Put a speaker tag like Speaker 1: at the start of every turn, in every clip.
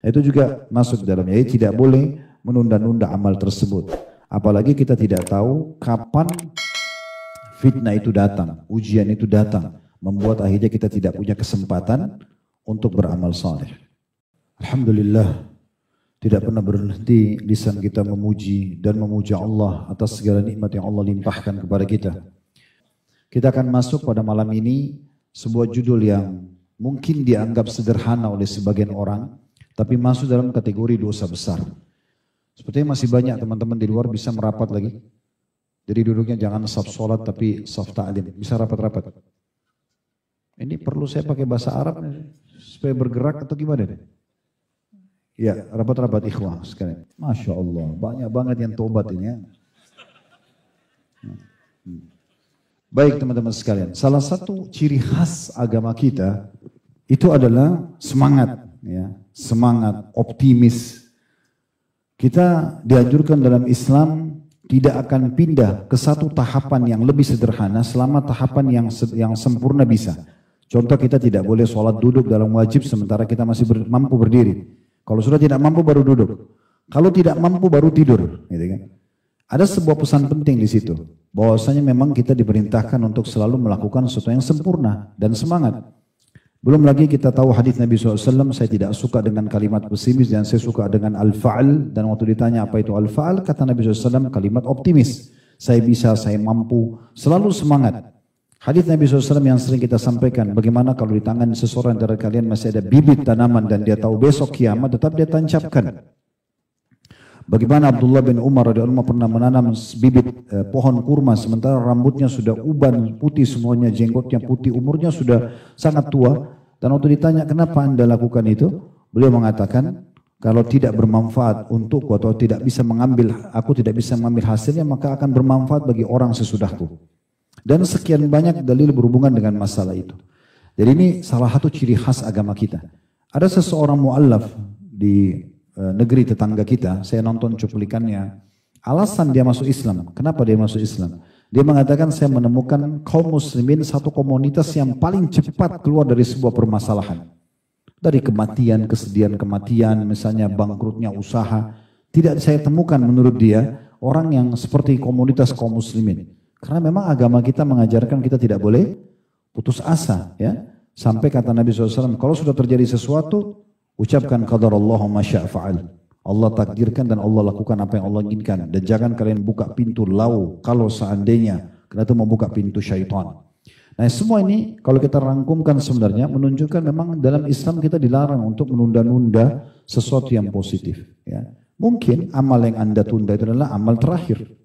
Speaker 1: Itu juga masuk dalamnya. Jadi tidak boleh menunda-nunda amal tersebut. Apalagi kita tidak tahu kapan fitnah itu datang, ujian itu datang, membuat akhirnya kita tidak punya kesempatan untuk beramal saleh. Alhamdulillah, tidak pernah berhenti lisan kita memuji dan memuja Allah atas segala nikmat yang Allah limpahkan kepada kita. Kita akan masuk pada malam ini sebuah judul yang mungkin dianggap sederhana oleh sebagian orang, tapi masuk dalam kategori dosa besar. Sepertinya masih banyak teman-teman di luar bisa merapat lagi. Jadi duduknya jangan saf sholat tapi saf ta'lim. Bisa rapat-rapat. Ini perlu saya pakai bahasa Arab supaya bergerak atau gimana deh? Ya, rapat-rapat ikhwah sekalian. Masya Allah, banyak banget yang tobat ini ya. Baik teman-teman sekalian, salah satu ciri khas agama kita itu adalah semangat, ya, semangat, optimis. Kita dianjurkan dalam Islam tidak akan pindah ke satu tahapan yang lebih sederhana selama tahapan yang sempurna bisa. Contoh, kita tidak boleh sholat duduk dalam wajib sementara kita masih mampu berdiri. Kalau sudah tidak mampu baru duduk. Kalau tidak mampu baru tidur, gitu kan? Ada sebuah pesan penting di situ, bahwasanya memang kita diperintahkan untuk selalu melakukan sesuatu yang sempurna dan semangat. Belum lagi kita tahu hadis Nabi SAW, saya tidak suka dengan kalimat pesimis dan saya suka dengan al-fa'al. Dan waktu ditanya apa itu al-fa'al, kata Nabi SAW kalimat optimis. Saya bisa, saya mampu, selalu semangat. Hadis Nabi SAW yang sering kita sampaikan, bagaimana kalau di tangan seseorang dari kalian masih ada bibit tanaman dan dia tahu besok kiamat, tetap dia tancapkan. Bagaimana Abdullah bin Umar radhiyallahu anhu pernah menanam bibit pohon kurma sementara rambutnya sudah uban putih semuanya, jenggotnya putih, umurnya sudah sangat tua. Dan waktu ditanya kenapa Anda lakukan itu, beliau mengatakan kalau tidak bermanfaat untukku atau aku tidak bisa mengambil hasilnya, maka akan bermanfaat bagi orang sesudahku. Dan sekian banyak dalil berhubungan dengan masalah itu. Jadi ini salah satu ciri khas agama kita. Ada seseorang mu'allaf di negeri tetangga kita, saya nonton cuplikannya. Alasan dia masuk Islam, kenapa dia masuk Islam? Dia mengatakan saya menemukan kaum muslimin satu komunitas yang paling cepat keluar dari sebuah permasalahan. Dari kematian, kesedihan kematian, misalnya bangkrutnya usaha. Tidak saya temukan menurut dia orang yang seperti komunitas kaum muslimin. Karena memang agama kita mengajarkan kita tidak boleh putus asa, ya. Sampai kata Nabi SAW, kalau sudah terjadi sesuatu, ucapkan qadarallahu ma syaa fa'al. Allah takdirkan dan Allah lakukan apa yang Allah inginkan. Dan jangan kalian buka pintu lau kalau seandainya, karena itu membuka pintu syaitan. Nah semua ini kalau kita rangkumkan sebenarnya menunjukkan memang dalam Islam kita dilarang untuk menunda-nunda sesuatu yang positif. Ya. Mungkin amal yang Anda tunda itu adalah amal terakhir.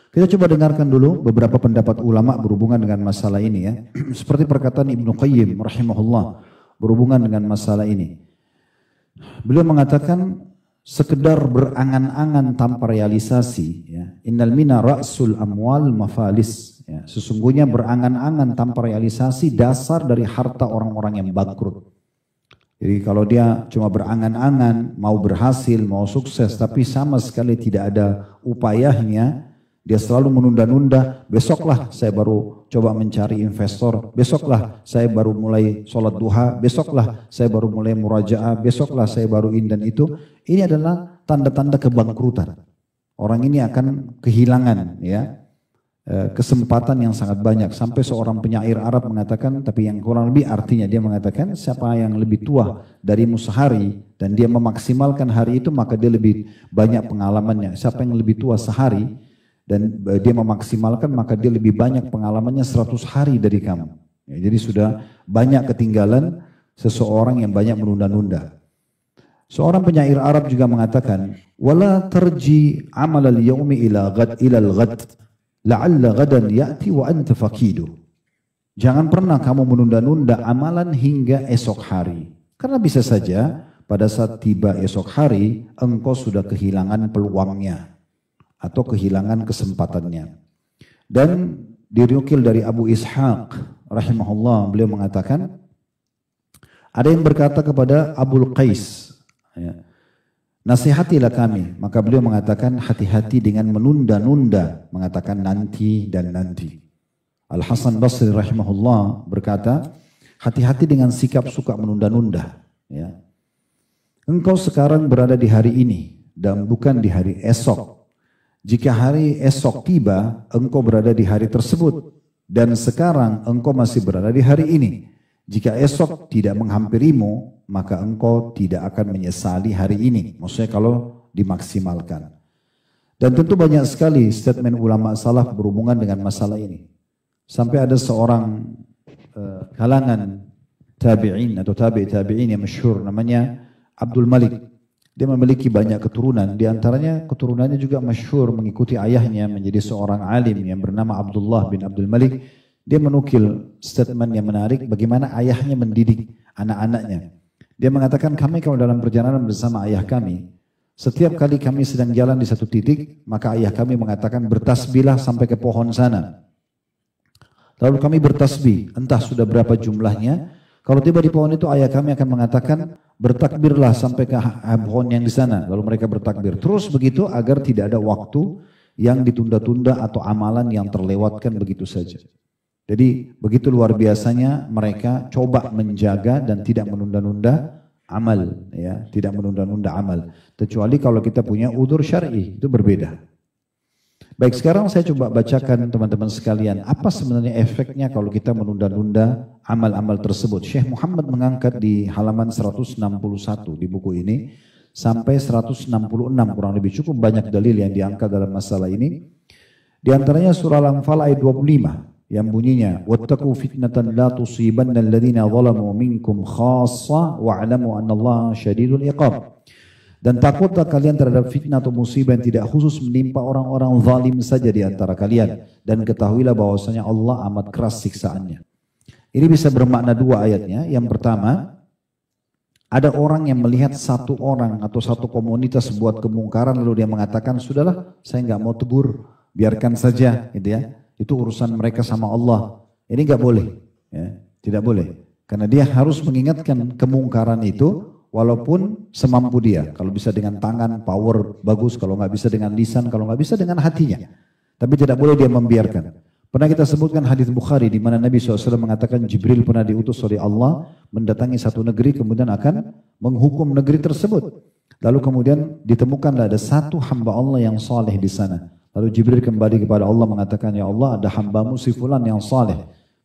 Speaker 1: Kita coba dengarkan dulu beberapa pendapat ulama berhubungan dengan masalah ini ya. Seperti perkataan Ibnu Qayyim rahimahullah berhubungan dengan masalah ini. Beliau mengatakan sekedar berangan-angan tanpa realisasi ya. Innal mina ra'sul amwal mafalis ya. Sesungguhnya berangan-angan tanpa realisasi dasar dari harta orang-orang yang bangkrut. Jadi kalau dia cuma berangan-angan mau berhasil, mau sukses tapi sama sekali tidak ada upayanya, dia selalu menunda-nunda, besoklah saya baru coba mencari investor, besoklah saya baru mulai sholat duha, besoklah saya baru mulai murajaah, besoklah saya baru dan itu. Ini adalah tanda-tanda kebangkrutan. Orang ini akan kehilangan ya kesempatan yang sangat banyak. Sampai seorang penyair Arab mengatakan, tapi yang kurang lebih artinya dia mengatakan siapa yang lebih tua darimu sehari dan dia memaksimalkan hari itu maka dia lebih banyak pengalamannya. Siapa yang lebih tua sehari dan dia memaksimalkan maka dia lebih banyak pengalamannya 100 hari dari kamu. Ya, jadi sudah banyak ketinggalan seseorang yang banyak menunda-nunda. Seorang penyair Arab juga mengatakan, "Wala tarji amal al-yawmi ila al-ghad, la'alla ghadan ya'ti wa anta faqidu." Jangan pernah kamu menunda-nunda amalan hingga esok hari. Karena bisa saja pada saat tiba esok hari engkau sudah kehilangan peluangnya atau kehilangan kesempatannya. Dan dinukil dari Abu Ishaq rahimahullah, beliau mengatakan ada yang berkata kepada Abul Qais ya, nasihatilah kami, maka beliau mengatakan hati-hati dengan menunda-nunda, mengatakan nanti dan nanti. Al Hasan Basri rahimahullah berkata hati-hati dengan sikap suka menunda-nunda ya. Engkau sekarang berada di hari ini dan bukan di hari esok. Jika hari esok tiba, engkau berada di hari tersebut. Dan sekarang engkau masih berada di hari ini. Jika esok tidak menghampirimu, maka engkau tidak akan menyesali hari ini. Maksudnya kalau dimaksimalkan. Dan tentu banyak sekali statement ulama salaf berhubungan dengan masalah ini. Sampai ada seorang kalangan tabi'in atau tabi'in yang masyhur namanya Abdul Malik. Dia memiliki banyak keturunan, di antaranya keturunannya juga masyhur mengikuti ayahnya menjadi seorang alim yang bernama Abdullah bin Abdul Malik. Dia menukil statement yang menarik bagaimana ayahnya mendidik anak-anaknya. Dia mengatakan, kami kalau dalam perjalanan bersama ayah kami, setiap kali kami sedang jalan di satu titik, maka ayah kami mengatakan bertasbihlah sampai ke pohon sana. Lalu kami bertasbih, entah sudah berapa jumlahnya. Kalau tiba di pohon itu ayah kami akan mengatakan bertakbirlah sampai ke pohon yang di sana. Lalu mereka bertakbir. Terus begitu agar tidak ada waktu yang ditunda-tunda atau amalan yang terlewatkan begitu saja. Jadi begitu luar biasanya mereka coba menjaga dan tidak menunda-nunda amal, ya, tidak menunda-nunda amal. Kecuali kalau kita punya udzur syar'i, itu berbeda. Baik, sekarang saya coba bacakan teman-teman sekalian, apa sebenarnya efeknya kalau kita menunda-nunda amal-amal tersebut. Syekh Muhammad mengangkat di halaman 161 di buku ini, sampai 166 kurang lebih, cukup banyak dalil yang diangkat dalam masalah ini. Di antaranya surah Al-Anfal ayat 25, yang bunyinya, وَاتَّقُوا فِتْنَةً لَا تُصِيبَنَّ الَّذِينَ ظَلَمُوا مِنْكُمْ خَاصَّةً وَاعْلَمُوا أَنَّ اللَّهَ شَدِيدُ الْعِقَابِ. Dan takutlah kalian terhadap fitnah atau musibah yang tidak khusus menimpa orang-orang zalim saja di antara kalian. Dan ketahuilah bahwasanya Allah amat keras siksaannya. Ini bisa bermakna dua ayatnya. Yang pertama, ada orang yang melihat satu orang atau satu komunitas buat kemungkaran lalu dia mengatakan, sudahlah saya nggak mau tegur, biarkan saja, gitu ya. Itu urusan mereka sama Allah. Ini nggak boleh, ya, tidak boleh. Karena dia harus mengingatkan kemungkaran itu. Walaupun semampu dia, kalau bisa dengan tangan, power, bagus, kalau nggak bisa dengan lisan, kalau nggak bisa dengan hatinya. Tapi tidak boleh dia membiarkan. Pernah kita sebutkan hadis Bukhari di mana Nabi SAW mengatakan Jibril pernah diutus oleh Allah mendatangi satu negeri kemudian akan menghukum negeri tersebut. Lalu kemudian ditemukanlah ada satu hamba Allah yang saleh di sana. Lalu Jibril kembali kepada Allah mengatakan, ya Allah ada hambamu si fulan yang saleh.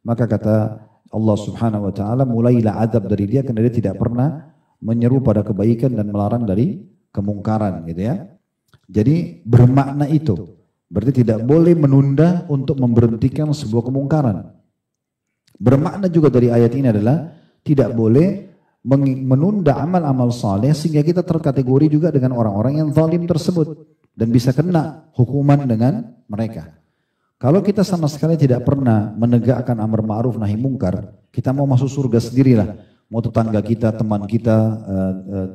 Speaker 1: Maka kata Allah Subhanahu Wa Taala, mulailah adab dari dia karena dia tidak pernah menyeru pada kebaikan dan melarang dari kemungkaran, gitu ya. Jadi bermakna itu. Berarti tidak boleh menunda untuk memberhentikan sebuah kemungkaran. Bermakna juga dari ayat ini adalah tidak boleh menunda amal-amal saleh sehingga kita terkategori juga dengan orang-orang yang zalim tersebut dan bisa kena hukuman dengan mereka. Kalau kita sama sekali tidak pernah menegakkan amar ma'ruf nahi mungkar, kita mau masuk surga sendirilah. Mau tetangga kita, teman kita,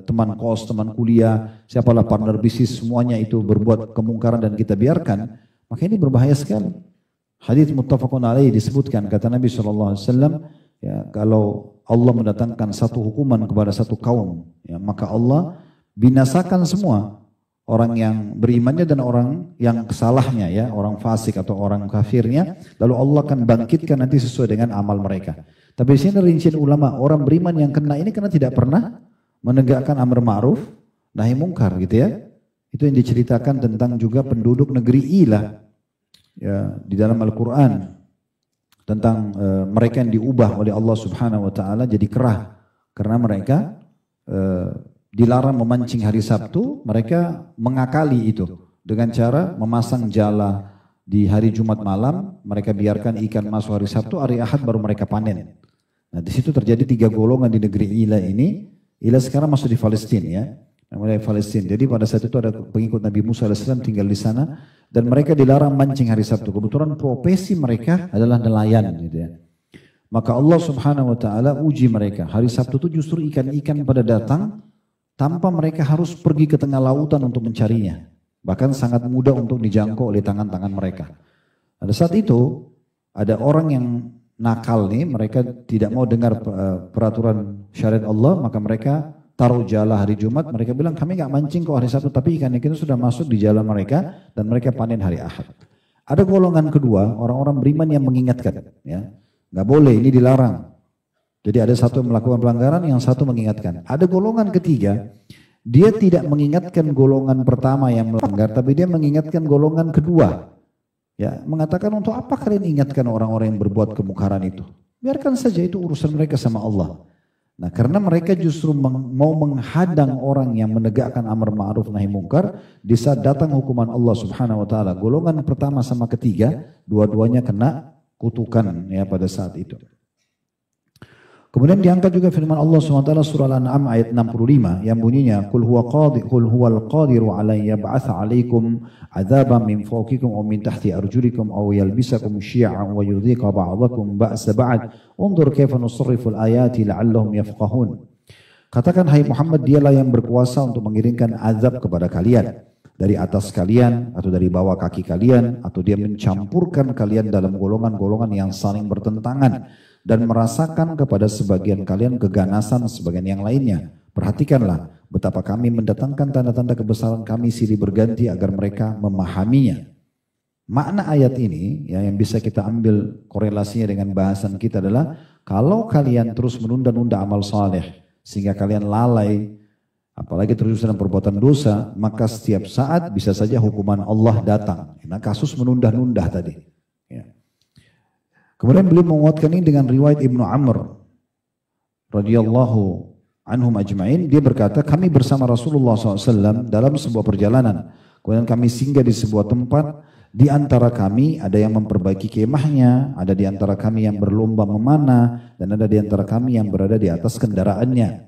Speaker 1: teman kos, teman kuliah, siapalah partner bisnis, semuanya itu berbuat kemungkaran dan kita biarkan, maka ini berbahaya sekali. Hadits muttafaqun alaih disebutkan, kata Nabi SAW, ya, kalau Allah mendatangkan satu hukuman kepada satu kaum, ya, maka Allah binasakan semua orang yang berimannya dan orang yang kesalahnya, ya, orang fasik atau orang kafirnya, lalu Allah akan bangkitkan nanti sesuai dengan amal mereka. Tapi di sini rincian ulama, orang beriman yang kena ini karena tidak pernah menegakkan amar ma'ruf nahi mungkar, gitu ya. Itu yang diceritakan tentang juga penduduk negeri Ila, ya, di dalam Al-Quran. Tentang mereka yang diubah oleh Allah Subhanahu Wa Taala jadi kerah. Karena mereka dilarang memancing hari Sabtu, mereka mengakali itu. Dengan cara memasang jala di hari Jumat malam, mereka biarkan ikan masuk hari Sabtu, hari Ahad baru mereka panen. Nah di situ terjadi 3 golongan di negeri Ila ini. Ila sekarang masuk di Palestina, ya, namanya Palestina. Jadi pada saat itu ada pengikut Nabi Musa AS tinggal di sana dan mereka dilarang mancing hari Sabtu. Kebetulan profesi mereka adalah nelayan, gitu ya. Maka Allah Subhanahu Wa Taala uji mereka. Hari Sabtu itu justru ikan-ikan pada datang tanpa mereka harus pergi ke tengah lautan untuk mencarinya. Bahkan sangat mudah untuk dijangkau oleh tangan-tangan mereka. Pada saat itu ada orang yang nakal nih, mereka tidak mau dengar peraturan syariat Allah, maka mereka taruh jala hari Jumat, mereka bilang kami nggak mancing kok hari Sabtu, tapi ikan-ikan itu sudah masuk di jala mereka dan mereka panen hari Ahad. Ada golongan kedua, orang-orang beriman yang mengingatkan, ya, nggak boleh, ini dilarang. Jadi ada satu yang melakukan pelanggaran, yang satu mengingatkan. Ada golongan ketiga Dia tidak mengingatkan golongan pertama yang melanggar, tapi dia mengingatkan golongan kedua. Ya, mengatakan untuk apa kalian ingatkan orang-orang yang berbuat kemungkaran itu? Biarkan saja itu urusan mereka sama Allah. Nah, karena mereka justru mau menghadang orang yang menegakkan amar ma'ruf nahi mungkar di saat datang hukuman Allah Subhanahu wa taala. Golongan pertama sama ketiga, dua-duanya kena kutukan ya pada saat itu. Kemudian diangkat juga firman Allah SWT surah Al-An'am ayat 65 yang bunyinya qul huwal qadiru ala yab'atsa 'alaikum 'adzaban min fawqikum aw min tahti arjulikum aw yalbisakum syi'an wa yudhiqa ba'dakum ba'sa ba'd unzur kaifa nusarrifu al-ayati la'allahum yafqahun. Katakan hai Muhammad, dialah yang berkuasa untuk mengirimkan azab kepada kalian dari atas kalian atau dari bawah kaki kalian, atau dia mencampurkan kalian dalam golongan-golongan yang saling bertentangan dan merasakan kepada sebagian kalian keganasan sebagian yang lainnya. Perhatikanlah betapa kami mendatangkan tanda-tanda kebesaran kami silih berganti agar mereka memahaminya. Makna ayat ini ya, yang bisa kita ambil korelasinya dengan bahasan kita adalah kalau kalian terus menunda-nunda amal saleh sehingga kalian lalai, apalagi terus dalam perbuatan dosa, maka setiap saat bisa saja hukuman Allah datang. Nah, kasus menunda-nunda tadi. Ya. Kemudian beliau menguatkan ini dengan riwayat Ibnu Amr radhiyallahu anhum ajma'in. Dia berkata, kami bersama Rasulullah SAW dalam sebuah perjalanan. Kemudian kami singgah di sebuah tempat. Di antara kami ada yang memperbaiki kemahnya, ada di antara kami yang berlomba memanah, dan ada di antara kami yang berada di atas kendaraannya.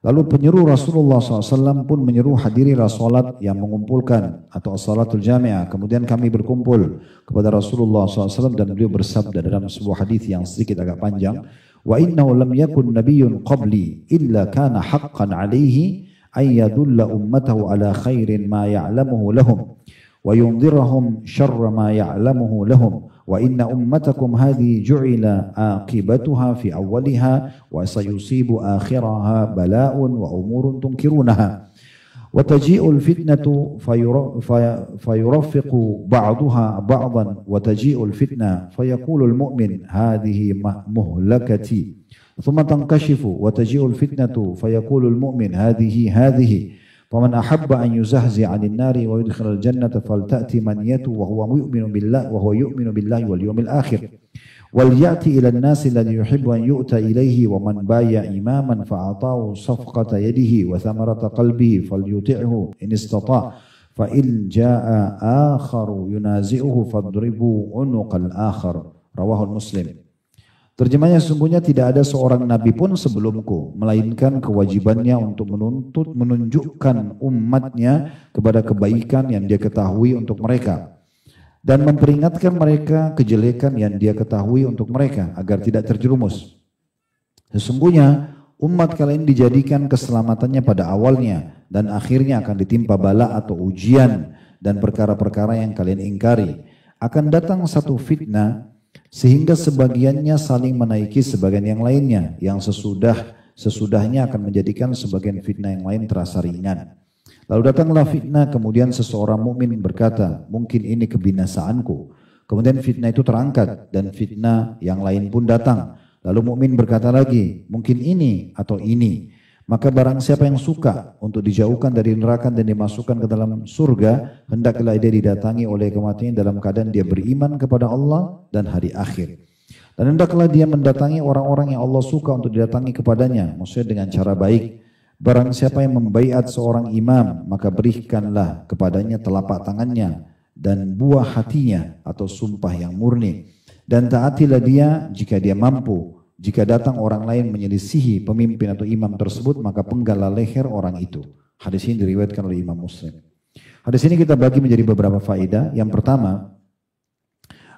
Speaker 1: Lalu penyeru Rasulullah SAW pun menyeru hadirilah salat yang mengumpulkan atau salatul jami'ah. Kemudian kami berkumpul kepada Rasulullah SAW dan beliau bersabda dalam sebuah hadis yang sedikit agak panjang, wa innahu lam yakun nabiyyun qabli illa kana haqqan alaihi ay yadulla ummatahu ala khairin ma ya'lamuhu lahum wa yunzirahum syarra ma ya'lamuhu lahum. Wa inna ummatakum hadhi ju'ila aqibatuha fi awwaliha wa sayusibu akhiraha bala'un wa umurun tunkirunaha wa taji'ul fitnatu fayuraffiqu ba'duha ba'dan wa taji'ul fitna fayaqulul mu'min hadhihi muhlakati thumma tankashifu wa taji'ul fitnatu fayaqulul mu'min hadhihi ومن أحب أن يزهزه عن النار ويدخل الجنة فلتأتي منيته وهو يؤمن بالله واليوم الآخر وليأتي إلى الناس الذي يحب أن يؤتى إليه ومن بايع إماما فأعطاه صفقة يده وثمرة قلبه فليطعه إن استطاع فإن جاء آخر ينازعه فاضربوا عنق الآخر رواه المسلم. Terjemahnya, sesungguhnya tidak ada seorang nabi pun sebelumku, melainkan kewajibannya untuk menunjukkan umatnya kepada kebaikan yang dia ketahui untuk mereka, dan memperingatkan mereka kejelekan yang dia ketahui untuk mereka, agar tidak terjerumus. Sesungguhnya umat kalian dijadikan keselamatannya pada awalnya, dan akhirnya akan ditimpa bala atau ujian dan perkara-perkara yang kalian ingkari. Akan datang satu fitnah, sehingga sebagiannya saling menaiki sebagian yang lainnya, yang sesudahnya akan menjadikan sebagian fitnah yang lain terasa ringan. Lalu datanglah fitnah, kemudian seseorang mukmin berkata, mungkin ini kebinasaanku. Kemudian fitnah itu terangkat dan fitnah yang lain pun datang. Lalu mukmin berkata lagi, mungkin ini atau ini. Maka barang siapa yang suka untuk dijauhkan dari neraka dan dimasukkan ke dalam surga, hendaklah dia didatangi oleh kematian dalam keadaan dia beriman kepada Allah dan hari akhir. Dan hendaklah dia mendatangi orang-orang yang Allah suka untuk didatangi kepadanya, maksudnya dengan cara baik. Barang siapa yang membaiat seorang imam, maka berikanlah kepadanya telapak tangannya dan buah hatinya atau sumpah yang murni. Dan taatilah dia jika dia mampu. Jika datang orang lain menyelisihi pemimpin atau imam tersebut, maka penggallah leher orang itu. Hadis ini diriwayatkan oleh Imam Muslim. Hadis ini kita bagi menjadi beberapa faedah. Yang pertama,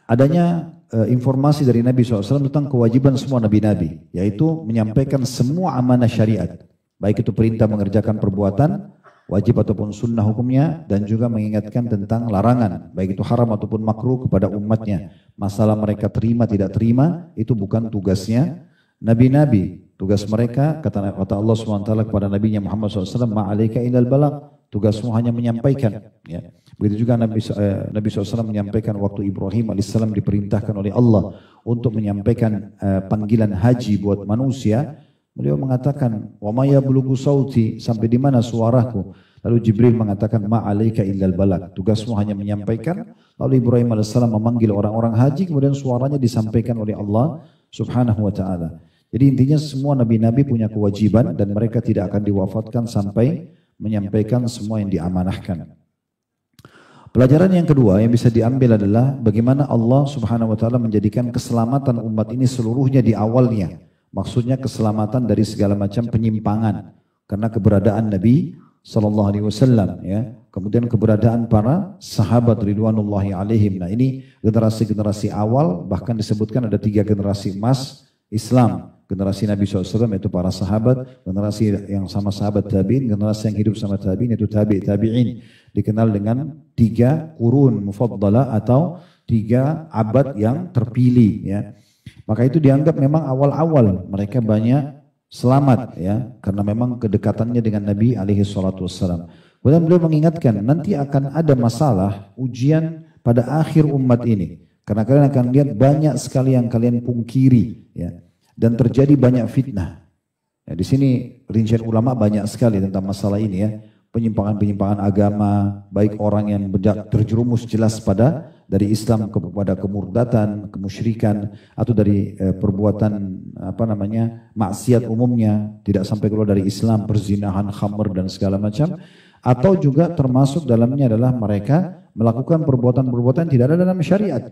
Speaker 1: adanya informasi dari Nabi SAW tentang kewajiban semua nabi-nabi, yaitu menyampaikan semua amanah syariat, baik itu perintah mengerjakan perbuatan wajib ataupun sunnah hukumnya, dan juga mengingatkan tentang larangan, baik itu haram ataupun makruh kepada umatnya. Masalah mereka terima tidak terima itu bukan tugasnya nabi-nabi. Tugas mereka, kata Allah SWT kepada nabinya Muhammad SAW, ma'alaika ilal balagh, tugasmu hanya menyampaikan. Ya. Begitu juga Nabi SAW menyampaikan waktu Ibrahim AS diperintahkan oleh Allah untuk menyampaikan panggilan haji buat manusia. Beliau mengatakan, wa ma yablughu sauti, sampai di mana suaraku? Lalu Jibril mengatakan, ma 'alaika illal balag, tugasmu hanya menyampaikan. Lalu Ibrahim alaihissalam memanggil orang-orang haji, kemudian suaranya disampaikan oleh Allah Subhanahu wa taala. Jadi intinya semua nabi-nabi punya kewajiban dan mereka tidak akan diwafatkan sampai menyampaikan semua yang diamanahkan. Pelajaran yang kedua yang bisa diambil adalah bagaimana Allah Subhanahu wa taala menjadikan keselamatan umat ini seluruhnya di awalnya. Maksudnya keselamatan dari segala macam penyimpangan karena keberadaan Nabi sallallahu alaihi wasallam, ya. Kemudian keberadaan para sahabat ridwanullahi alaihim. Nah, ini generasi-generasi awal, bahkan disebutkan ada 3 generasi emas Islam. Generasi Nabi SAW yaitu para sahabat, generasi yang sama sahabat tabi'in, generasi yang hidup sama tabi'in yaitu tabi'in. Dikenal dengan 3 qurun mufaddalah atau 3 abad yang terpilih, ya. Maka itu dianggap memang awal-awal mereka banyak selamat, ya, karena memang kedekatannya dengan Nabi alaihi salatu wassalam. Kemudian beliau mengingatkan nanti akan ada masalah ujian pada akhir umat ini. Karena kalian akan lihat banyak sekali yang kalian pungkiri, ya, dan terjadi banyak fitnah. Ya, di sini rincian ulama banyak sekali tentang masalah ini, ya. Penyimpangan-penyimpangan agama, baik orang yang terjerumus jelas pada dari Islam kepada kemurdatan, kemusyrikan, atau dari perbuatan maksiat umumnya, tidak sampai keluar dari Islam, perzinahan, khamr dan segala macam, atau juga termasuk dalamnya adalah mereka melakukan perbuatan-perbuatan yang tidak ada dalam syariat,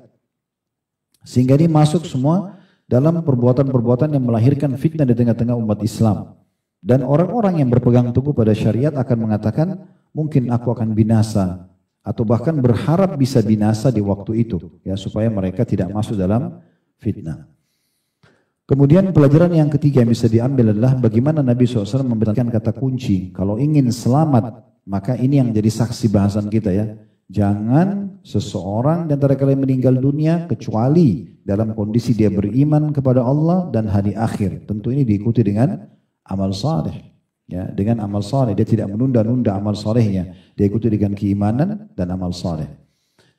Speaker 1: sehingga ini masuk semua dalam perbuatan-perbuatan yang melahirkan fitnah di tengah-tengah umat Islam. Dan orang-orang yang berpegang teguh pada syariat akan mengatakan, mungkin aku akan binasa, atau bahkan berharap bisa binasa di waktu itu, ya, supaya mereka tidak masuk dalam fitnah. Kemudian pelajaran yang ketiga yang bisa diambil adalah bagaimana Nabi SAW memberikan kata kunci. Kalau ingin selamat, maka ini yang jadi saksi bahasan kita, ya. Jangan seseorang di antara kalian meninggal dunia kecuali dalam kondisi dia beriman kepada Allah dan hari akhir. Tentu ini diikuti dengan amal saleh, ya, dengan amal saleh. Dia tidak menunda-nunda amal salehnya, dia ikuti dengan keimanan dan amal saleh.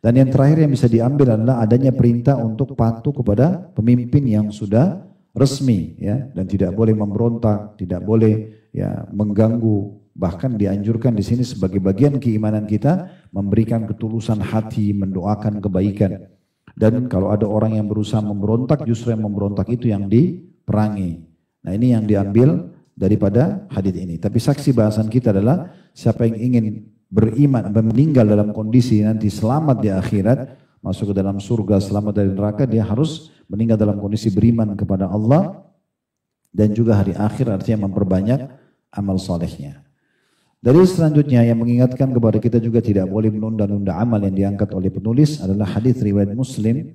Speaker 1: Dan yang terakhir yang bisa diambil adalah adanya perintah untuk patuh kepada pemimpin yang sudah resmi, ya, dan tidak boleh memberontak, tidak boleh, ya, mengganggu. Bahkan dianjurkan di sini sebagai bagian keimanan kita memberikan ketulusan hati, mendoakan kebaikan. Dan kalau ada orang yang berusaha memberontak, justru yang memberontak itu yang diperangi. Nah, ini yang diambil daripada hadis ini. Tapi saksi bahasan kita adalah siapa yang ingin beriman, meninggal dalam kondisi nanti selamat di akhirat, masuk ke dalam surga, selamat dari neraka, dia harus meninggal dalam kondisi beriman kepada Allah dan juga hari akhir, artinya memperbanyak amal solehnya. Dari selanjutnya yang mengingatkan kepada kita juga tidak boleh menunda-nunda amal yang diangkat oleh penulis adalah hadis riwayat Muslim.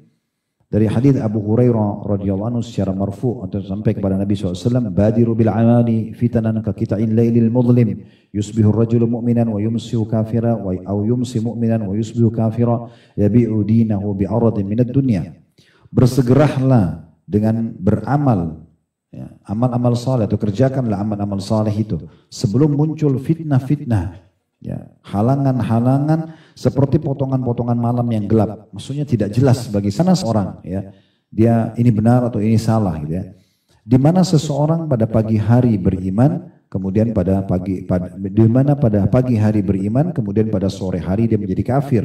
Speaker 1: Dari hadis Abu Hurairah radhiyallahu anhu secara marfu' atau sampai kepada Nabi SAW, badiru bil amali fitanan ka qita'il lailil mudlim yusbihu ar-rajulu mu'minan wa yumsihu kafira wa aw yumsi mu'minan wa yusbihu kafira yabi'u dinahu bi 'aradin minad dunya. Bersegeralah dengan beramal, ya, amal-amal saleh, atau kerjakanlah amal-amal saleh itu sebelum muncul fitnah-fitnah, ya, halangan-halangan seperti potongan-potongan malam yang gelap. Maksudnya tidak jelas bagi sana seorang, ya, dia ini benar atau ini salah, gitu, ya. Di mana seseorang pada pagi hari beriman, kemudian pada pagi hari beriman, kemudian pada sore hari dia menjadi kafir.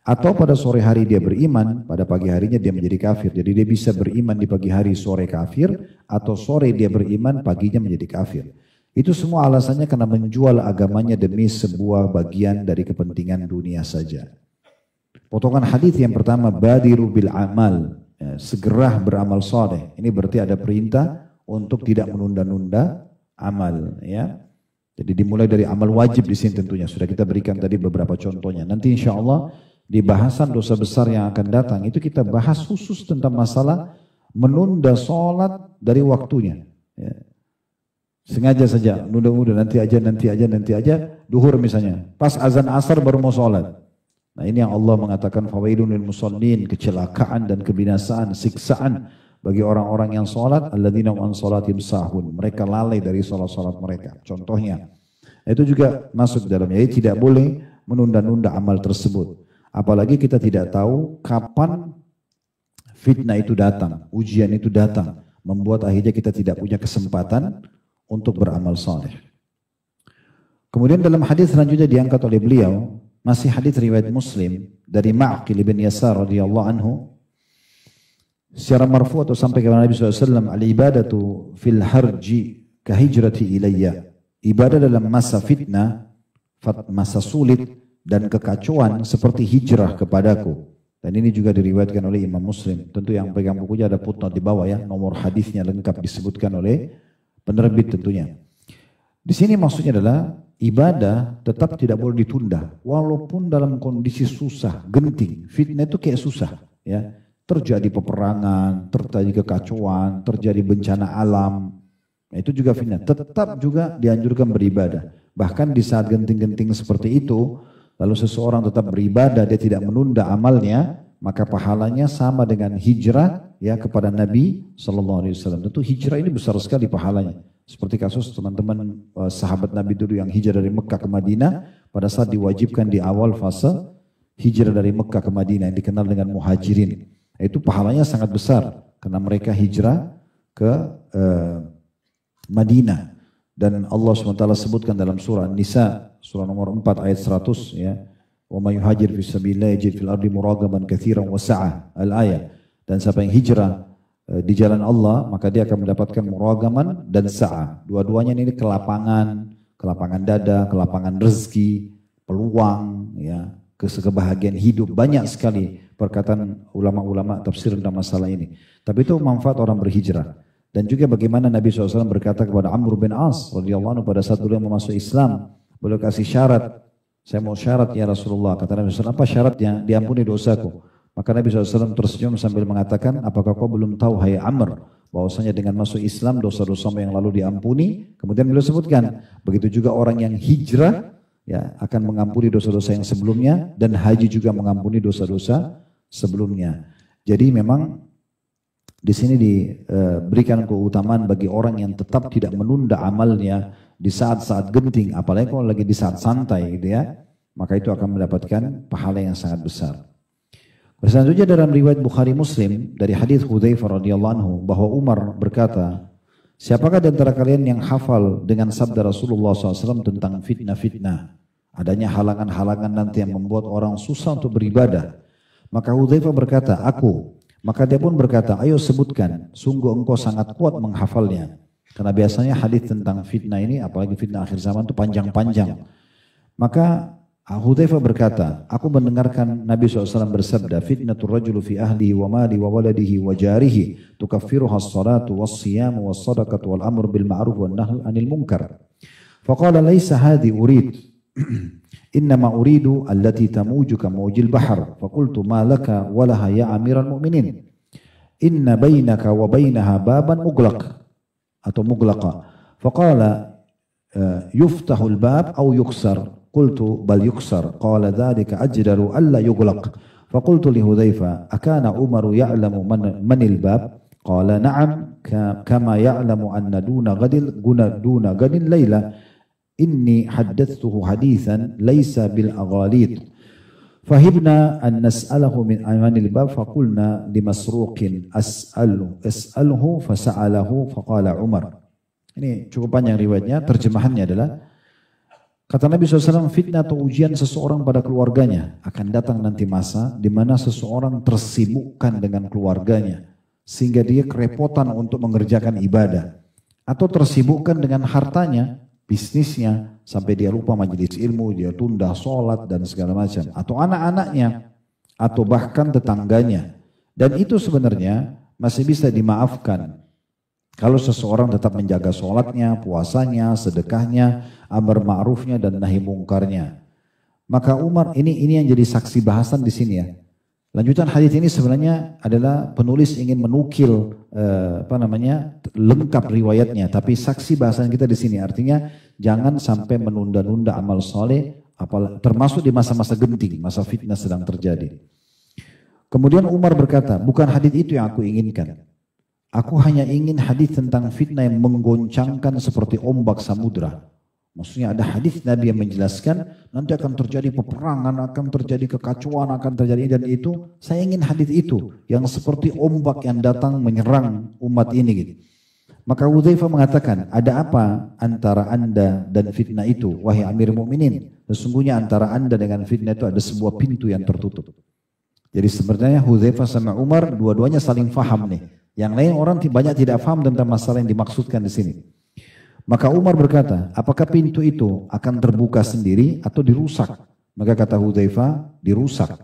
Speaker 1: Atau pada sore hari dia beriman, pada pagi harinya dia menjadi kafir. Jadi dia bisa beriman di pagi hari, sore kafir, atau sore dia beriman, paginya menjadi kafir. Itu semua alasannya karena menjual agamanya demi sebuah bagian dari kepentingan dunia saja. Potongan hadis yang pertama, badiru bil amal, ya, segera beramal saleh. Ini berarti ada perintah untuk tidak menunda-nunda amal, ya. Jadi dimulai dari amal wajib di sini tentunya. Sudah kita berikan tadi beberapa contohnya. Nanti insya Allah di bahasan dosa besar yang akan datang itu kita bahas khusus tentang masalah menunda sholat dari waktunya, ya. Sengaja saja, nunda-nunda, nanti aja, duhur misalnya. Pas azan asar baru mau sholat. Nah, ini yang Allah mengatakan, fawailun lil musallin, kecelakaan dan kebinasaan, siksaan bagi orang-orang yang sholat, alladzina an sholatihim sahun. Mereka lalai dari sholat-sholat mereka. Contohnya, itu juga masuk dalamnya. Jadi tidak boleh menunda-nunda amal tersebut. Apalagi kita tidak tahu kapan fitnah itu datang, ujian itu datang. membuat akhirnya kita tidak punya kesempatan untuk beramal saleh. Kemudian dalam hadis selanjutnya diangkat oleh beliau, masih hadis riwayat Muslim dari Ma'qil bin Yasar radhiyallahu anhu, secara marfu atau sampai kepada Nabi SAW, al-ibadatu fil harji kahijrati ilayya. Ibadah dalam masa fitnah, masa sulit dan kekacauan seperti hijrah kepadaku. Dan ini juga diriwayatkan oleh Imam Muslim. Tentu yang pegang bukunya ada footnote di bawah ya, nomor hadisnya lengkap disebutkan oleh penerbit tentunya. Di sini maksudnya adalah ibadah tetap tidak boleh ditunda, walaupun dalam kondisi susah, genting. Fitnah itu kayak susah, ya. Terjadi peperangan, terjadi kekacauan, terjadi bencana alam. Nah, itu juga fitnah. Tetap juga dianjurkan beribadah. Bahkan di saat genting-genting seperti itu, lalu seseorang tetap beribadah, dia tidak menunda amalnya, maka pahalanya sama dengan hijrah ya kepada Nabi SAW. Tentu hijrah ini besar sekali pahalanya. Seperti kasus teman-teman sahabat Nabi dulu yang hijrah dari Mekah ke Madinah pada saat diwajibkan di awal fase hijrah dari Mekah ke Madinah yang dikenal dengan muhajirin. Itu pahalanya sangat besar karena mereka hijrah ke Madinah. Dan Allah SWT sebutkan dalam surah An-Nisa, surah nomor 4 ayat 100 ya. Wa may yuhajir fi sabilillah yajid fil ardi muragaman katsiran wa sa'ah al-ayat. Dan siapa yang hijrah di jalan Allah, maka dia akan mendapatkan muragaman dan sa'ah. Dua-duanya ini kelapangan dada, kelapangan rezeki, peluang, ya, kebahagiaan hidup. Banyak sekali perkataan ulama-ulama tafsir tentang masalah ini. Tapi itu manfaat orang berhijrah. Dan juga bagaimana Nabi SAW berkata kepada Amr bin As radhiyallahu anhu pada saat beliau masuk Islam, beliau kasih syarat, saya mau syarat ya Rasulullah. Kata Nabi SAW, apa syaratnya? Diampuni dosaku. Maka Nabi SAW tersenyum sambil mengatakan, apakah kau belum tahu hai Amr, bahwasanya dengan masuk Islam dosa-dosamu yang lalu diampuni. Kemudian beliau sebutkan, begitu juga orang yang hijrah ya akan mengampuni dosa-dosa yang sebelumnya, dan haji juga mengampuni dosa-dosa sebelumnya. Jadi memang di sini diberikan keutamaan bagi orang yang tetap tidak menunda amalnya di saat-saat genting, apalagi kalau lagi di saat santai gitu ya, maka itu akan mendapatkan pahala yang sangat besar. Selanjutnya dalam riwayat Bukhari Muslim dari hadis Hudzaifah radhiyallahu anhu bahwa Umar berkata, siapakah di antara kalian yang hafal dengan sabda Rasulullah SAW tentang fitnah-fitnah, adanya halangan-halangan nanti yang membuat orang susah untuk beribadah? Maka Hudzaifah berkata, aku. Maka dia pun berkata, ayo sebutkan, sungguh engkau sangat kuat menghafalnya. Karena biasanya hadis tentang fitnah ini, apalagi fitnah akhir zaman itu panjang-panjang. Maka Hudzaifah berkata, aku mendengarkan Nabi SAW bersabda, fitnatul rajulu fi ahlihi wa mali wa waladihi wa jarihi tukaffiruha as-salatu was-siyamu was-sadaqatu wal amru bil ma'ruf wan nahyu 'anil munkar. Faqala laysa hadhi urid innama uridu allati tamuju ka mawjil bahr. Faqultu ma laka wa laha ya amiral mu'minin inna bainaka wa bainaha baban mughlaq atau mughlaqa. Faqala yuftahul bab aw yuksar. Qultu bal yuksar. Qala dzalika ajdaru alla yughlaq. Faqultu li Hudzaifah akana Umaru ya'lamu manil bab? Qala na'am kama ya'lamu anna duna gadin layla inni haddathtuhu hadithan laysa bil aghalid. Fahibna an nas'alahu min manil bab faqulna limasruqin as'aluhu fasa'alahu faqala Umar. Ini cukup panjang riwayatnya, terjemahannya adalah kata Nabi SAW, fitnah atau ujian seseorang pada keluarganya akan datang nanti masa di mana seseorang tersibukkan dengan keluarganya sehingga dia kerepotan untuk mengerjakan ibadah, atau tersibukkan dengan hartanya, bisnisnya, sampai dia lupa majelis ilmu, dia tunda sholat dan segala macam, atau anak-anaknya, atau bahkan tetangganya. Dan itu sebenarnya masih bisa dimaafkan kalau seseorang tetap menjaga sholatnya, puasanya, sedekahnya, amar ma'rufnya dan nahi mungkarnya. Maka Umar ini yang jadi saksi bahasan di sini ya. Lanjutan hadis ini sebenarnya adalah penulis ingin menukil lengkap riwayatnya, tapi saksi bahasan kita di sini artinya jangan sampai menunda-nunda amal soleh, termasuk di masa-masa genting, masa fitnah sedang terjadi. Kemudian Umar berkata, bukan hadis itu yang aku inginkan. Aku hanya ingin hadis tentang fitnah yang menggoncangkan seperti ombak samudra. Maksudnya ada hadis Nabi yang menjelaskan nanti akan terjadi peperangan, akan terjadi kekacauan, akan terjadi dan itu. Saya ingin hadis itu yang seperti ombak yang datang menyerang umat ini gitu. Maka Hudzaifah mengatakan, ada apa antara anda dan fitnah itu, wahai Amir Mukminin? Sesungguhnya antara anda dengan fitnah itu ada sebuah pintu yang tertutup. Jadi sebenarnya Hudzaifah sama Umar dua-duanya saling faham nih. Yang lain orang banyak tidak faham tentang masalah yang dimaksudkan di sini. Maka Umar berkata, apakah pintu itu akan terbuka sendiri atau dirusak? Maka kata Hudzaifah, dirusak.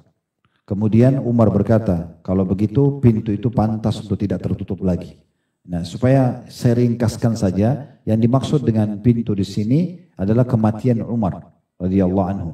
Speaker 1: Kemudian Umar berkata, kalau begitu pintu itu pantas untuk tidak tertutup lagi. Nah, supaya saya ringkaskan saja, yang dimaksud dengan pintu di sini adalah kematian Umar radhiyallahu anhu.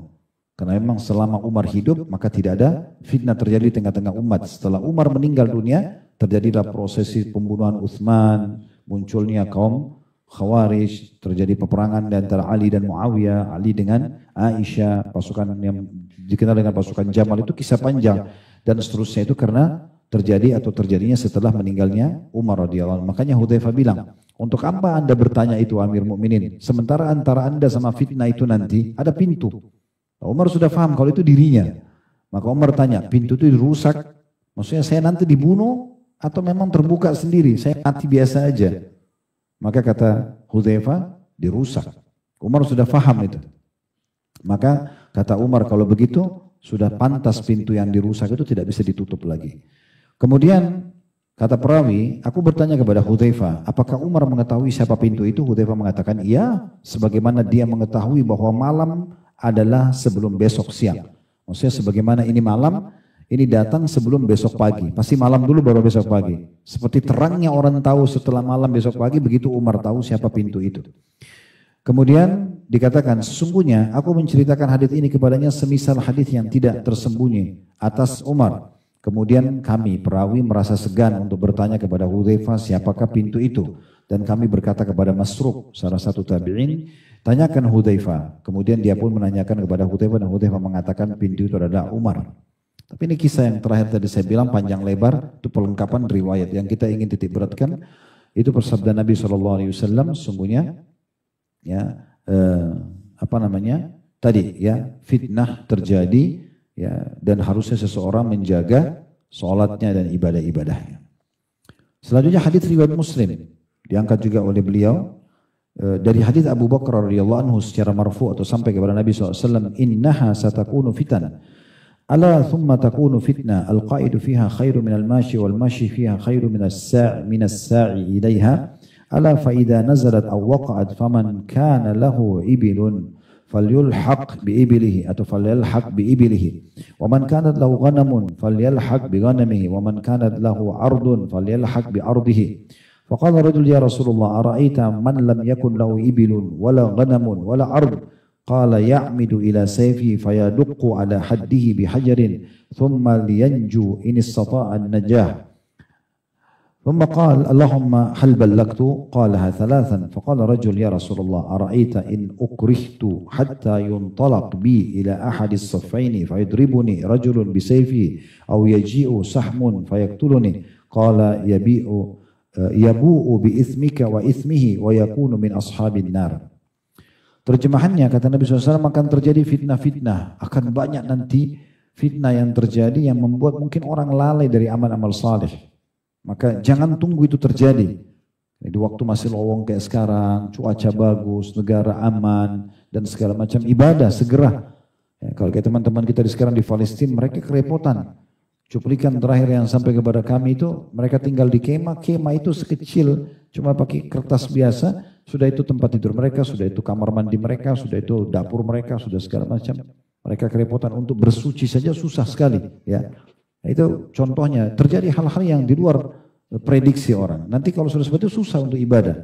Speaker 1: Karena memang selama Umar hidup, maka tidak ada fitnah terjadi di tengah-tengah umat. Setelah Umar meninggal dunia, terjadilah prosesi pembunuhan Utsman, munculnya kaum Khawarij, terjadi peperangan di antara Ali dan Muawiyah, Ali dengan Aisyah, pasukan yang dikenal dengan pasukan Jamal, itu kisah panjang dan seterusnya. Itu karena terjadi atau terjadinya setelah meninggalnya Umar radhiyallahu anhu. Makanya Hudzaifah bilang, untuk apa anda bertanya itu Amir Mukminin? Sementara antara anda sama fitnah itu nanti ada pintu. Umar sudah paham kalau itu dirinya. Maka Umar tanya, pintu itu dirusak? Maksudnya saya nanti dibunuh atau memang terbuka sendiri? Saya mati biasa aja. Maka kata Hudzaifah, dirusak. Umar sudah paham itu. Maka kata Umar, kalau begitu sudah pantas pintu yang dirusak itu tidak bisa ditutup lagi. Kemudian kata perawi, aku bertanya kepada Hudzaifah, apakah Umar mengetahui siapa pintu itu? Hudzaifah mengatakan, iya, sebagaimana dia mengetahui bahwa malam adalah sebelum besok siang. Maksudnya sebagaimana ini malam, ini datang sebelum besok pagi. Pasti malam dulu baru besok pagi. Seperti terangnya orang tahu setelah malam besok pagi, begitu Umar tahu siapa pintu itu. Kemudian dikatakan, sesungguhnya aku menceritakan hadis ini kepadanya semisal hadis yang tidak tersembunyi atas Umar. Kemudian kami perawi merasa segan untuk bertanya kepada Hudzaifah siapakah pintu itu. Dan kami berkata kepada Masruq, salah satu tabi'in, tanyakan Hudzaifah. Kemudian dia pun menanyakan kepada Hudzaifah dan Hudzaifah mengatakan pintu itu adalah Umar. Tapi ini kisah yang terakhir tadi saya bilang panjang lebar, itu pelengkapan riwayat. Yang kita ingin titik beratkan, itu bersabda Nabi SAW, sungguhnya ya tadi ya fitnah terjadi ya, dan harusnya seseorang menjaga sholatnya dan ibadah-ibadahnya. Selanjutnya hadis riwayat Muslim diangkat juga oleh beliau dari hadis Abu Bakar radhiyallahu anhu secara marfu atau sampai kepada Nabi SAW, innaha satakunu fitan ala thumma takunu fitnah al-qaidu fiha khairu minal mashi wal mashi fiha khairu minas sa'i ilaiha ala fa idza nazalat aw waqa'at faman kana lahu ibilun falyulhaq bi ibilihi atau falyalhaq bi ibilihi wa man kanat lahu ghanamun falyalhaq bi ghanamihi wa man kanat lahu ardun falyalhaq bi ardihi. Faqala rajul ya Rasulullah ara'aita man lam yakun lahu ibilun wala ghanamun wala ard. Qala ya'midu ila sayfi fayaduqqu ala haddihi bihajarin thumma liyanju in istata'a an-najah. Thumma qala Allahumma hal ballagtu? Qalaha thalathan. Faqala rajul ya Rasulullah ara'aita in ukrihtu hatta yuntalaq bi ila ahadis saffaini fayadribuni rajulun bisayfi aw yaji'u sahmun fayaktuluni. Qala yabu'u bi ithmika wa ithmihi wa yakunu min ashabin nar. Terjemahannya kata Nabi SAW, akan terjadi fitnah-fitnah, akan banyak nanti fitnah yang terjadi yang membuat mungkin orang lalai dari amal-amal saleh. Maka jangan tunggu itu terjadi. Di waktu masih lowong kayak sekarang, cuaca bagus, negara aman dan segala macam ibadah segera. Ya, kalau kayak teman-teman kita sekarang di Palestina, mereka kerepotan. Cuplikan terakhir yang sampai kepada kami itu, mereka tinggal di kemah itu sekecil, cuma pakai kertas biasa. Sudah itu tempat tidur mereka, sudah itu kamar mandi mereka, sudah itu dapur mereka, sudah segala macam. Mereka kerepotan untuk bersuci saja susah sekali. Ya, itu contohnya terjadi hal-hal yang di luar prediksi orang. Nanti kalau sudah seperti itu susah untuk ibadah.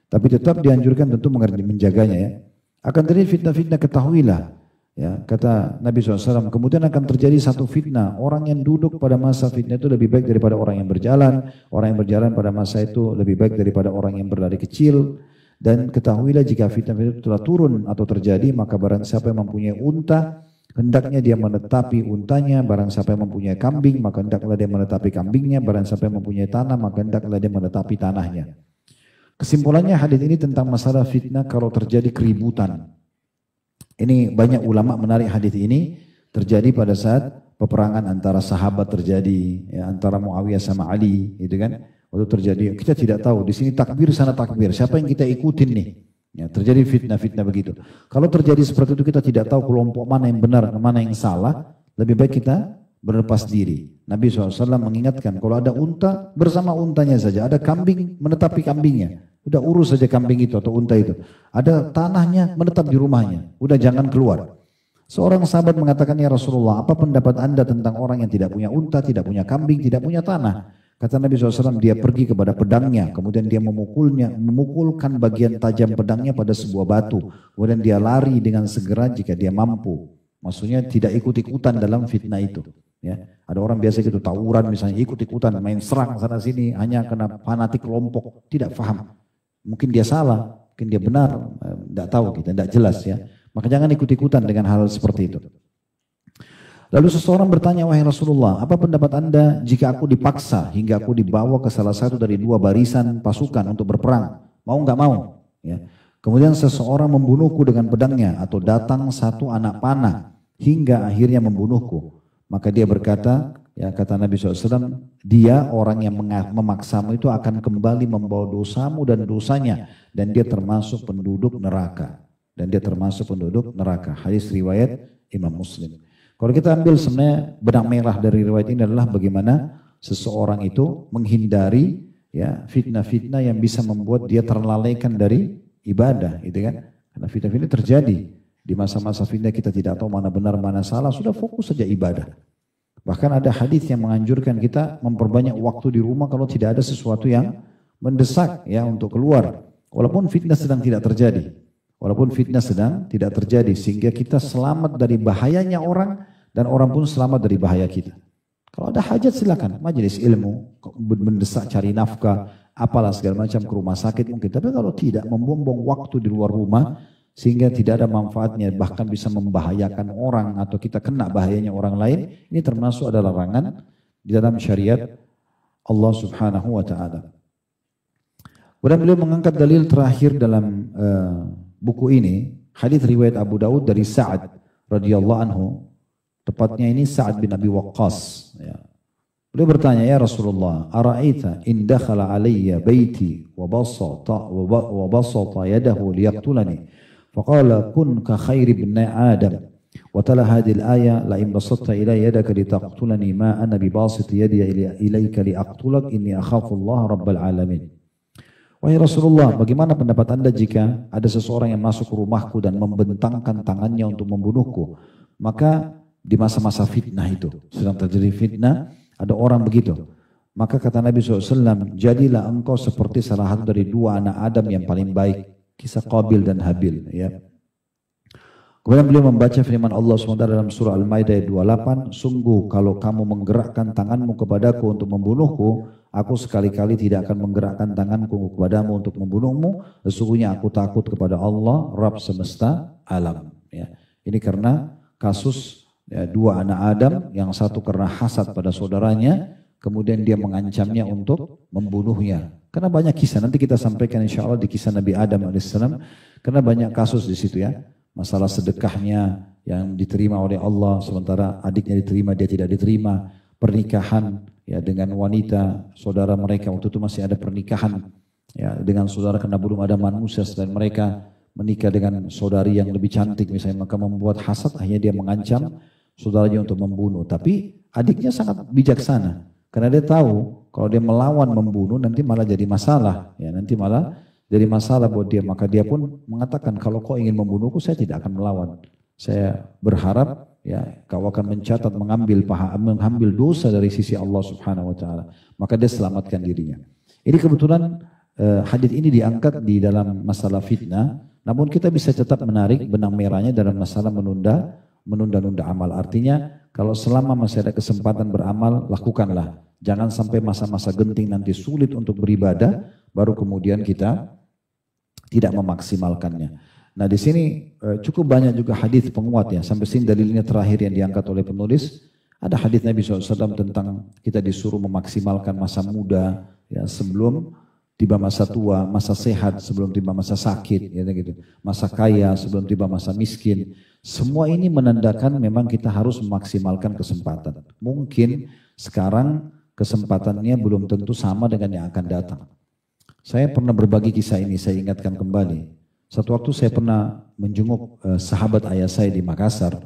Speaker 1: Tapi tetap dianjurkan tentu menjaganya ya. Akan terjadi fitnah-fitnah, ketahuilah. Ya, kata Nabi SAW, kemudian akan terjadi satu fitnah. Orang yang duduk pada masa fitnah itu lebih baik daripada orang yang berjalan. Orang yang berjalan pada masa itu lebih baik daripada orang yang berlari kecil. Dan ketahuilah jika fitnah itu telah turun atau terjadi, maka barang siapa yang mempunyai unta, hendaknya dia menetapi untanya. Barang siapa yang mempunyai kambing, maka hendaklah dia menetapi kambingnya. Barang siapa yang mempunyai tanah, maka hendaklah dia menetapi tanahnya. Kesimpulannya hadis ini tentang masalah fitnah kalau terjadi keributan. Ini banyak ulama menarik hadis ini terjadi pada saat peperangan antara sahabat terjadi, ya, antara Muawiyah sama Ali, gitu kan? Waktu terjadi, kita tidak tahu di sini takbir sana takbir, siapa yang kita ikutin nih? Ya, terjadi fitnah-fitnah begitu. Kalau terjadi seperti itu kita tidak tahu kelompok mana yang benar, mana yang salah, lebih baik kita berlepas diri. Nabi SAW mengingatkan kalau ada unta bersama untanya saja, ada kambing menetapi kambingnya. Udah urus saja kambing itu atau unta itu. Ada tanahnya menetap di rumahnya, udah jangan keluar. Seorang sahabat mengatakan, ya Rasulullah, apa pendapat anda tentang orang yang tidak punya unta, tidak punya kambing, tidak punya tanah? Kata Nabi SAW, dia pergi kepada pedangnya, kemudian dia memukulkan bagian tajam pedangnya pada sebuah batu. Kemudian dia lari dengan segera jika dia mampu. Maksudnya tidak ikut-ikutan dalam fitnah itu. Ya, ada orang biasa gitu tawuran misalnya ikut-ikutan main serang sana sini hanya karena fanatik kelompok, tidak paham. Mungkin dia salah, mungkin dia benar, tidak tahu kita, tidak jelas ya. Maka jangan ikut-ikutan dengan hal seperti itu. Lalu seseorang bertanya, wahai Rasulullah, apa pendapat anda jika aku dipaksa hingga aku dibawa ke salah satu dari dua barisan pasukan untuk berperang? Mau nggak mau? Ya. Kemudian seseorang membunuhku dengan pedangnya atau datang satu anak panah hingga akhirnya membunuhku. Maka dia berkata, ya kata Nabi SAW, dia orang yang memaksamu itu akan kembali membawa dosamu dan dosanya. Dan dia termasuk penduduk neraka. Hadis riwayat Imam Muslim. Kalau kita ambil sebenarnya benang merah dari riwayat ini adalah bagaimana seseorang itu menghindari ya fitnah-fitnah yang bisa membuat dia terlalaikan dari ibadah, gitu kan? Karena fitnah-fitnah terjadi di masa-masa fitnah kita tidak tahu mana benar mana salah, sudah fokus saja ibadah. Bahkan ada hadis yang menganjurkan kita memperbanyak waktu di rumah kalau tidak ada sesuatu yang mendesak ya untuk keluar, walaupun fitnah sedang tidak terjadi. Sehingga kita selamat dari bahayanya orang dan orang pun selamat dari bahaya kita. Kalau ada hajat silakan, majelis ilmu, mendesak cari nafkah, apalah segala macam ke rumah sakit mungkin. Tapi kalau tidak, membuang waktu di luar rumah sehingga tidak ada manfaatnya, bahkan bisa membahayakan orang atau kita kena bahayanya orang lain, ini termasuk adalah larangan di dalam syariat Allah Subhanahu wa taala. Kemudian beliau mengangkat dalil terakhir dalam buku ini, hadis riwayat Abu Daud dari Sa'ad radhiyallahu anhu. Tepatnya ini Sa'ad bin Abi Waqqas. Ya. Beliau bertanya, ya Rasulullah, ara'aita in dakhala alayya baiti wa basata yadahu liyaqtulani. Faqala kun ka khairi ibn Adam. Wa tala hadhihi al-aya la in basatta ilayya yadaka litaqtulani ma ana bi basit yadi ilayka liaqtulak inni akhafu Allah rabbal alamin. Wahai Rasulullah, bagaimana pendapat anda jika ada seseorang yang masuk ke rumahku dan membentangkan tangannya untuk membunuhku? Maka di masa-masa fitnah itu, sedang terjadi fitnah, ada orang begitu. Maka kata Nabi SAW, jadilah engkau seperti salah satu dari dua anak Adam yang paling baik. Kisah Qabil dan Habil. Ya. Kemudian beliau membaca firman Allah SWT dalam surah Al-Maidah ayat 28, sungguh kalau kamu menggerakkan tanganmu kepadaku untuk membunuhku, aku sekali-kali tidak akan menggerakkan tanganku kepadamu untuk membunuhmu. Sesungguhnya aku takut kepada Allah, Rabb semesta alam. Ya. Ini karena kasus ya, dua anak Adam, yang satu karena hasad pada saudaranya, kemudian dia mengancamnya untuk membunuhnya. Karena banyak kisah, nanti kita sampaikan insya Allah di kisah Nabi Adam alaihissalam, karena banyak kasus di situ ya. Masalah sedekahnya yang diterima oleh Allah, sementara adiknya diterima, dia tidak diterima. Pernikahan ya dengan wanita saudara mereka, waktu itu masih ada pernikahan ya dengan saudara karena belum ada manusia selain mereka, menikah dengan saudari yang lebih cantik misalnya, maka membuat hasad, akhirnya dia mengancam saudaranya untuk membunuh. Tapi adiknya sangat bijaksana karena dia tahu kalau dia melawan membunuh nanti malah jadi masalah ya, nanti malah jadi masalah buat dia. Maka dia pun mengatakan, kalau kau ingin membunuhku saya tidak akan melawan, saya berharap ya kau akan mencatat mengambil dosa dari sisi Allah Subhanahu wa taala. Maka dia selamatkan dirinya. Ini kebetulan hadis ini diangkat di dalam masalah fitnah, namun kita bisa tetap menarik benang merahnya dalam masalah menunda-nunda amal. Artinya kalau selama masih ada kesempatan beramal, lakukanlah. Jangan sampai masa-masa genting nanti sulit untuk beribadah, baru kemudian kita tidak memaksimalkannya. Nah di sini cukup banyak juga hadis penguat ya. Sampai sini dalilnya terakhir yang diangkat oleh penulis. Ada hadis Nabi SAW tentang kita disuruh memaksimalkan masa muda ya, sebelum tiba masa tua, masa sehat sebelum tiba masa sakit, gitu. Masa kaya sebelum tiba masa miskin. Semua ini menandakan memang kita harus memaksimalkan kesempatan. Mungkin sekarang kesempatannya belum tentu sama dengan yang akan datang. Saya pernah berbagi kisah ini, saya ingatkan kembali. Satu waktu saya pernah menjenguk sahabat ayah saya di Makassar.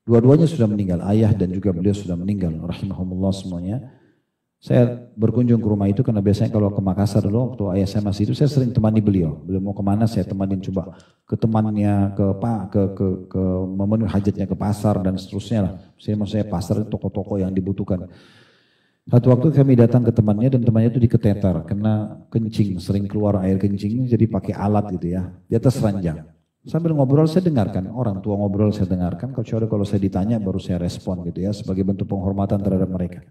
Speaker 1: Dua-duanya sudah meninggal, ayah dan juga beliau sudah meninggal, rahimahumullah semuanya. Saya berkunjung ke rumah itu karena biasanya kalau ke Makassar dulu, waktu ayah saya masih itu, saya sering temani beliau. Beliau mau kemana, saya temanin, coba ke temannya, ke memenuhi hajatnya ke pasar dan seterusnya lah. Maksudnya pasar itu toko-toko yang dibutuhkan. Satu waktu kami datang ke temannya dan temannya itu diketeter karena kencing, sering keluar air kencing, jadi pakai alat gitu ya, di atas ranjang. Sambil ngobrol saya dengarkan, orang tua ngobrol saya dengarkan, kecuali kalau saya ditanya baru saya respon gitu ya, sebagai bentuk penghormatan terhadap mereka.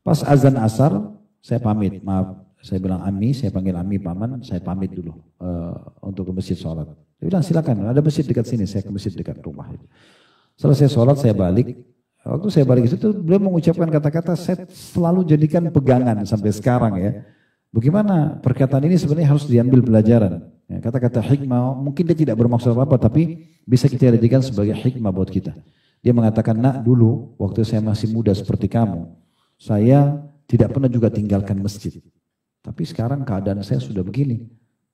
Speaker 1: Pas azan asar, saya pamit, maaf, saya bilang Ami, saya panggil Ami paman, saya pamit dulu untuk ke masjid sholat. Dia bilang silakan, ada masjid dekat sini, saya ke masjid dekat rumah. Selesai sholat saya balik, waktu saya balik ke situ beliau mengucapkan kata-kata saya selalu jadikan pegangan sampai sekarang ya. Bagaimana perkataan ini sebenarnya harus diambil pelajaran. Ya, kata-kata hikmah, mungkin dia tidak bermaksud apa-apa, tapi bisa kita jadikan sebagai hikmah buat kita. Dia mengatakan, nak dulu waktu saya masih muda seperti kamu, saya tidak pernah juga tinggalkan masjid. Tapi sekarang keadaan saya sudah begini.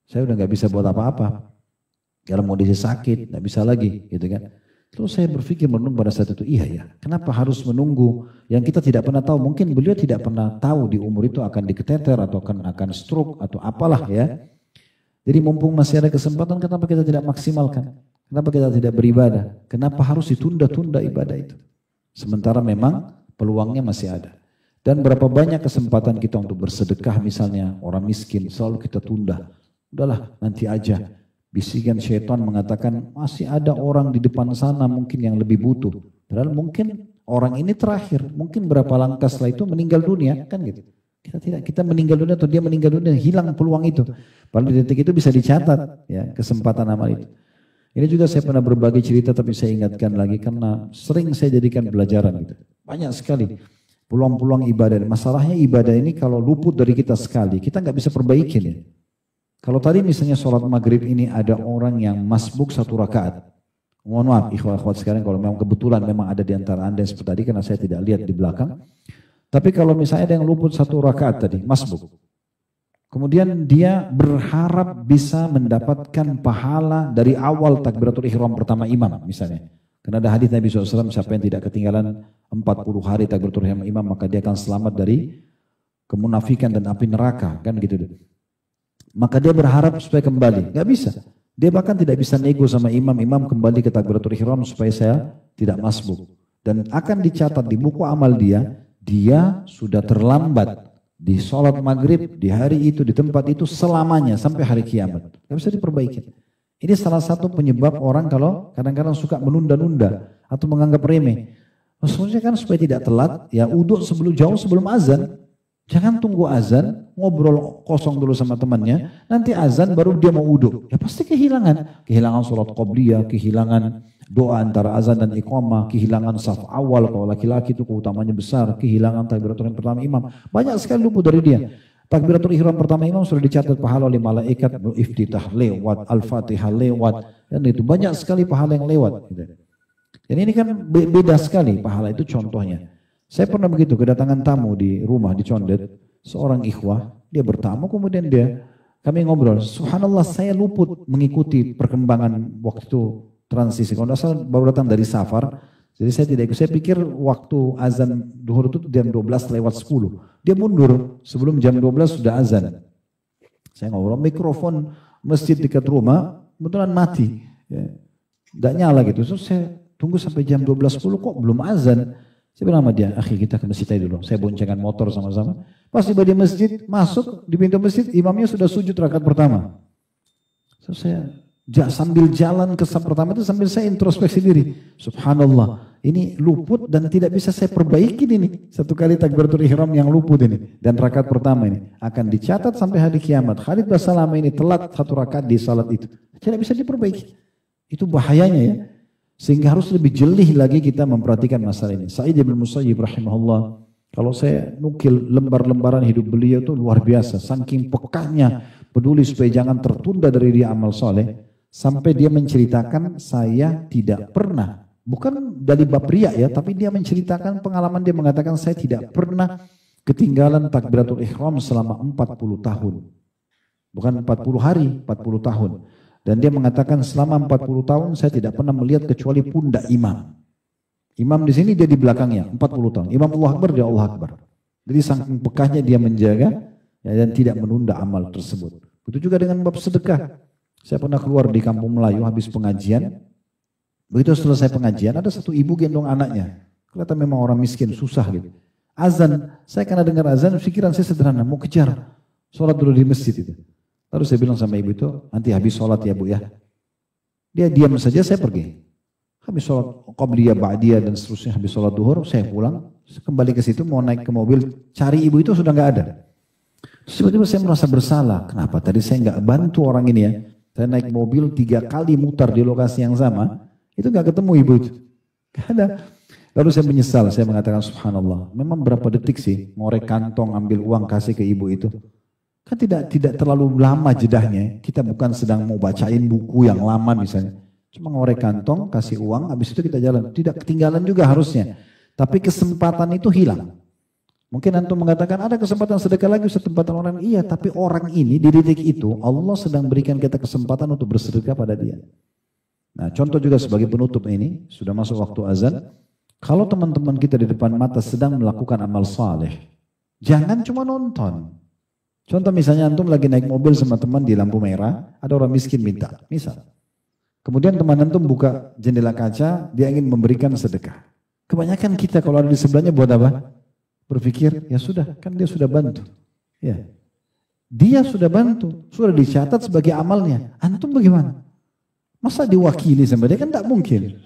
Speaker 1: Saya udah nggak bisa buat apa-apa. Kalau mau kondisi sakit, nggak bisa lagi, gitu kan. Terus saya berpikir merenung pada saat itu, iya ya, kenapa harus menunggu yang kita tidak pernah tahu. Mungkin beliau tidak pernah tahu di umur itu akan diketeter atau akan stroke atau apalah ya. Jadi mumpung masih ada kesempatan, kenapa kita tidak maksimalkan? Kenapa kita tidak beribadah? Kenapa harus ditunda-tunda ibadah itu? Sementara memang peluangnya masih ada. Dan berapa banyak kesempatan kita untuk bersedekah misalnya, orang miskin selalu kita tunda. Udahlah nanti aja. Bisikan syaitan mengatakan masih ada orang di depan sana mungkin yang lebih butuh. Padahal mungkin orang ini terakhir, mungkin berapa langkah setelah itu meninggal dunia, kan gitu. Kita meninggal dunia atau dia meninggal dunia, hilang peluang itu. Padahal di detik itu bisa dicatat ya kesempatan amal itu. Ini juga saya pernah berbagi cerita tapi saya ingatkan lagi karena sering saya jadikan pelajaran gitu. Banyak sekali peluang-peluang ibadah. Masalahnya ibadah ini kalau luput dari kita sekali, kita nggak bisa perbaikin ya. Kalau tadi misalnya sholat maghrib ini ada orang yang masbuk 1 rakaat. Mohon maaf ikhwah-ikhwat sekarang kalau memang kebetulan memang ada di antara anda yang seperti tadi karena saya tidak lihat di belakang. Tapi kalau misalnya ada yang luput 1 rakaat tadi, masbuk. Kemudian dia berharap bisa mendapatkan pahala dari awal takbiratul ihram pertama imam misalnya. Karena ada hadis Nabi SAW, siapa yang tidak ketinggalan 40 hari takbiratul ihram imam maka dia akan selamat dari kemunafikan dan api neraka, kan gitu. Maka dia berharap supaya kembali, nggak bisa. Dia bahkan tidak bisa nego sama imam kembali ke takbiratul ihram supaya saya tidak masbuk. Dan akan dicatat di buku amal dia sudah terlambat di sholat maghrib, di hari itu, di tempat itu selamanya sampai hari kiamat. Nggak bisa diperbaiki. Ini salah satu penyebab orang kalau kadang-kadang suka menunda-nunda atau menganggap remeh. Maksudnya kan supaya tidak telat, ya uduk jauh sebelum azan. Jangan tunggu azan, ngobrol kosong dulu sama temannya, nanti azan baru dia mau uduk. Ya pasti kehilangan. Kehilangan sholat qobliyah, kehilangan doa antara azan dan iqamah, kehilangan saf awal kalau laki-laki itu keutamanya besar, kehilangan takbiratul ihram pertama imam. Banyak sekali luput dari dia. Takbiratul ihram pertama imam sudah dicatat pahala oleh malaikat, iftitah lewat, al-fatihah lewat, dan itu banyak sekali pahala yang lewat. Dan ini kan beda sekali pahala itu contohnya. Saya pernah begitu, kedatangan tamu di rumah di Condet, seorang ikhwah, dia bertamu kemudian kami ngobrol, subhanallah saya luput mengikuti perkembangan waktu transisi, kalau tidak salah baru datang dari safar, jadi saya tidak ikut, saya pikir waktu azan duhur itu jam 12 lewat 10, dia mundur sebelum jam 12 sudah azan. Saya ngobrol, mikrofon masjid dekat rumah, kebetulan mati, ya. Nggak nyala gitu, terus saya tunggu sampai jam 12.10 kok belum azan. Saya bilang sama dia, akhi kita ke masjid aja dulu. Saya boncengan motor sama-sama. Pas tiba di masjid, masuk di pintu masjid, imamnya sudah sujud rakaat pertama. So, saya sambil jalan ke saf pertama itu sambil saya introspeksi diri. Subhanallah, ini luput dan tidak bisa saya perbaiki ini. Satu kali takbiratul ihram yang luput ini. Dan rakaat pertama ini akan dicatat sampai hari kiamat. Khalid Basalamah ini telat 1 rakaat di salat itu. Tidak bisa diperbaiki. Itu bahayanya ya. Sehingga harus lebih jeli lagi kita memperhatikan masalah ini. Sa'id bin Musayyib rahimahullah Kalau saya nukil lembar-lembaran hidup beliau itu luar biasa. Saking pekahnya peduli supaya jangan tertunda dari dia amal soleh. Sampai dia menceritakan saya tidak pernah. Bukan dari bab riya ya, tapi dia menceritakan pengalaman, dia mengatakan saya tidak pernah ketinggalan takbiratul ihram selama 40 tahun. Bukan 40 hari, 40 tahun. Dan dia mengatakan selama 40 tahun saya tidak pernah melihat kecuali pundak imam. Imam di sini dia di belakangnya 40 tahun. Imam Allah Akbar dia Allah Akbar. Jadi saking pekahnya dia menjaga ya, dan tidak menunda amal tersebut. Begitu juga dengan bab sedekah. Saya pernah keluar di kampung Melayu habis pengajian. Begitu selesai pengajian ada satu ibu gendong anaknya. Kelihatan memang orang miskin susah gitu. Azan, saya karena dengar azan pikiran saya sederhana, mau kejar sholat dulu di masjid itu. Lalu saya bilang sama ibu itu, nanti habis sholat ya bu ya. Dia diam saja, saya pergi. Habis sholat qabliyah, ba'diyah dan seterusnya, habis sholat duhur, saya pulang, kembali ke situ mau naik ke mobil, cari ibu itu sudah nggak ada. Tiba-tiba saya merasa bersalah, kenapa tadi saya nggak bantu orang ini ya? Saya naik mobil 3 kali mutar di lokasi yang sama, itu nggak ketemu ibu itu, nggak ada. Lalu saya menyesal, saya mengatakan subhanallah, memang berapa detik sih ngorek kantong, ambil uang kasih ke ibu itu? Kan tidak terlalu lama jedahnya, kita bukan sedang mau bacain buku yang lama misalnya. Cuma ngorek kantong, kasih uang, habis itu kita jalan. Tidak ketinggalan juga harusnya. Tapi kesempatan itu hilang. Mungkin antum mengatakan ada kesempatan sedekah lagi, kesempatan orang. Iya, tapi orang ini di detik itu Allah sedang berikan kita kesempatan untuk bersedekah pada dia. Nah, contoh juga sebagai penutup ini, sudah masuk waktu azan. Kalau teman-teman kita di depan mata sedang melakukan amal saleh, jangan cuma nonton. Contoh misalnya antum lagi naik mobil sama teman di lampu merah, ada orang miskin minta, misal. Kemudian teman antum buka jendela kaca, dia ingin memberikan sedekah. Kebanyakan kita kalau ada di sebelahnya buat apa? Berpikir, ya sudah, kan dia sudah bantu. Ya, dia sudah bantu, sudah dicatat sebagai amalnya. Antum bagaimana? Masa diwakili sama dia? Kan tidak mungkin.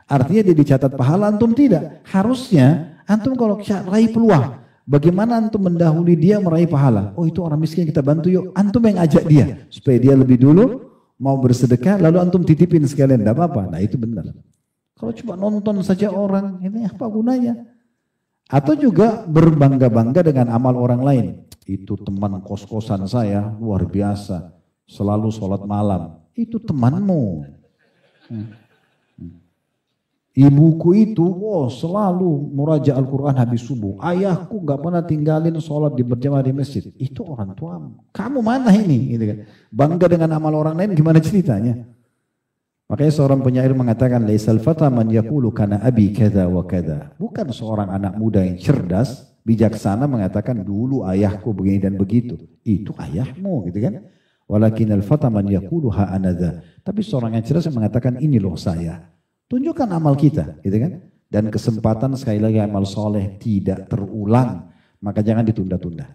Speaker 1: Artinya dia dicatat pahala, antum tidak. Harusnya antum kalau raih peluang, bagaimana antum mendahului dia meraih pahala? Oh itu orang miskin kita bantu yuk. Antum yang ajak dia supaya dia lebih dulu mau bersedekah, lalu antum titipin sekalian, tidak apa-apa. Nah itu benar. Kalau cuma nonton saja orang, ini apa gunanya? Atau juga berbangga-bangga dengan amal orang lain. Itu teman kos-kosan saya, luar biasa. Selalu sholat malam. Itu temanmu. Ibuku itu, wow, selalu muraja Al-Quran habis subuh. Ayahku gak pernah tinggalin sholat di berjamaah di masjid. Itu orang tuamu. Kamu mana ini? Gitu kan. Bangga dengan amal orang lain, gimana ceritanya? Makanya seorang penyair mengatakan, Laisal fata man yaqulu kana abi kada wa kada. Bukan seorang anak muda yang cerdas, bijaksana mengatakan dulu ayahku begini dan begitu. Itu ayahmu, gitu kan? Walakinal fata man yaqulu ha anadha. Tapi seorang yang cerdas yang mengatakan ini loh saya. Tunjukkan amal kita, gitu kan? Dan kesempatan sekali lagi amal soleh tidak terulang, maka jangan ditunda-tunda.